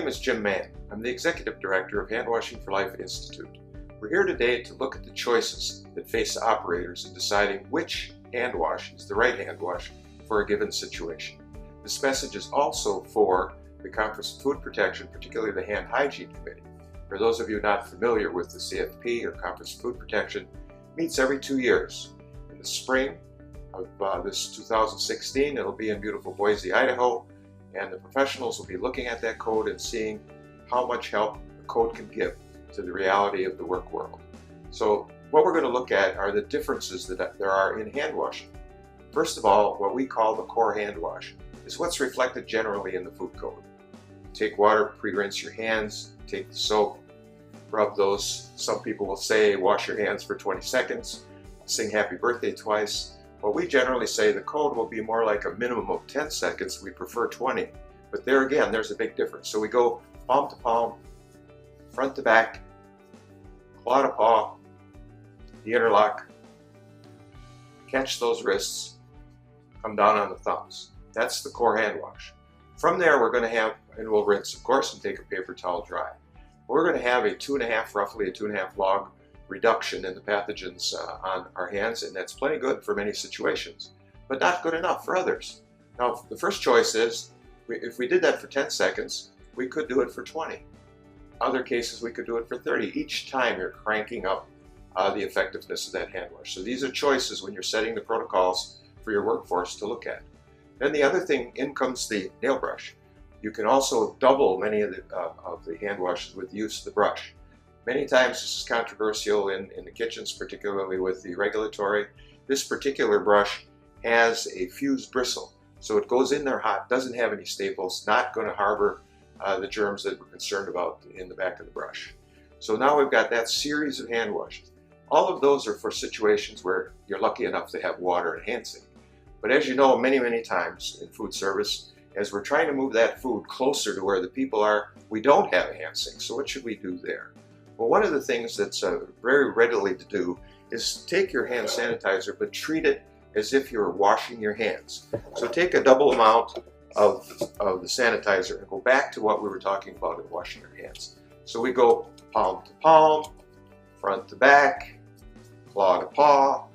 name is Jim Mann. I'm the Executive Director of Handwashing for Life Institute. We're here today to look at the choices that face operators in deciding which hand wash is the right hand wash for a given situation. This message is also for the Conference of Food Protection, particularly the Hand Hygiene Committee. For those of you not familiar with the CFP, or Conference of Food Protection, meets every 2 years. In the spring of this 2016, it'll be in beautiful Boise, Idaho, and the professionals will be looking at that code and seeing how much help the code can give to the reality of the work world. So what we're going to look at are the differences that there are in hand washing. First of all, what we call the core hand wash is what's reflected generally in the food code. Take water, pre-rinse your hands, take the soap, rub those. Some people will say wash your hands for 20 seconds, sing happy birthday twice. Well, we generally say the code will be more like a minimum of 10 seconds. We prefer 20. But there again, there's a big difference. So we go palm to palm, front to back, claw to paw, the interlock, catch those wrists, come down on the thumbs. That's the core hand wash. From there, we're going to have, and we'll rinse, of course, and take a paper towel dry. We're going to have roughly a 2.5 log reduction in the pathogens on our hands, and that's plenty good for many situations, but not good enough for others. Now, the first choice is, if we did that for 10 seconds, we could do it for 20. Other cases, we could do it for 30. Each time you're cranking up the effectiveness of that hand wash. So these are choices when you're setting the protocols for your workforce to look at. Then the other thing, in comes the nail brush. You can also double many of the hand washes with the use of the brush. Many times this is controversial in the kitchens, particularly with the regulatory. This particular brush has a fused bristle. So it goes in there hot, doesn't have any staples, not going to harbor the germs that we're concerned about in the back of the brush. So now we've got that series of hand washes. All of those are for situations where you're lucky enough to have water and hand sink. But as you know, many times in food service, as we're trying to move that food closer to where the people are, we don't have a hand sink. So what should we do there? Well, one of the things that's very readily to do is take your hand sanitizer, but treat it as if you're washing your hands. So take a double amount of the sanitizer and go back to what we were talking about in washing your hands. So we go palm to palm, front to back, claw to paw,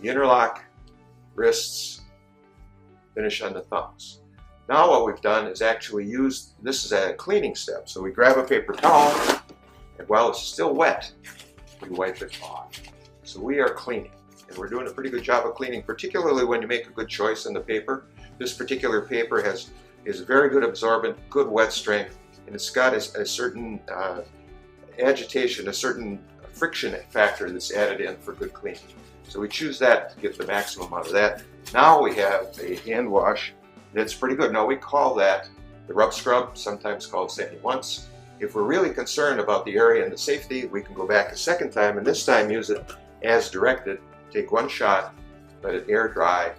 the interlock, wrists, finish on the thumbs. Now what we've done is actually used, this is a cleaning step. So we grab a paper towel, and while it's still wet, we wipe it off. So we are cleaning, and we're doing a pretty good job of cleaning, particularly when you make a good choice in the paper. This particular paper is very good absorbent, good wet strength, and it's got a certain agitation, a certain friction factor that's added in for good cleaning. So we choose that to get the maximum out of that. Now we have a hand wash that's pretty good. Now we call that the rub scrub, sometimes called Sandy Once. If we're really concerned about the area and the safety, we can go back a second time, and this time use it as directed. Take one shot, let it air dry,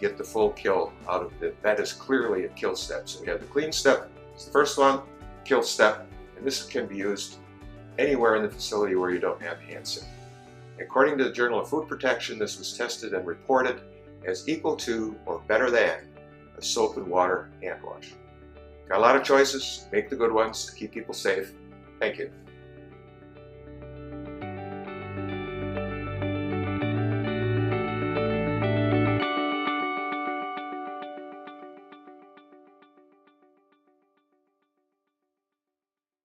get the full kill out of it. That is clearly a kill step. So we have the clean step, it's the first one, kill step, and this can be used anywhere in the facility where you don't have hand sink. According to the Journal of Food Protection, this was tested and reported as equal to or better than a soap and water hand wash. Got a lot of choices, make the good ones, keep people safe. Thank you.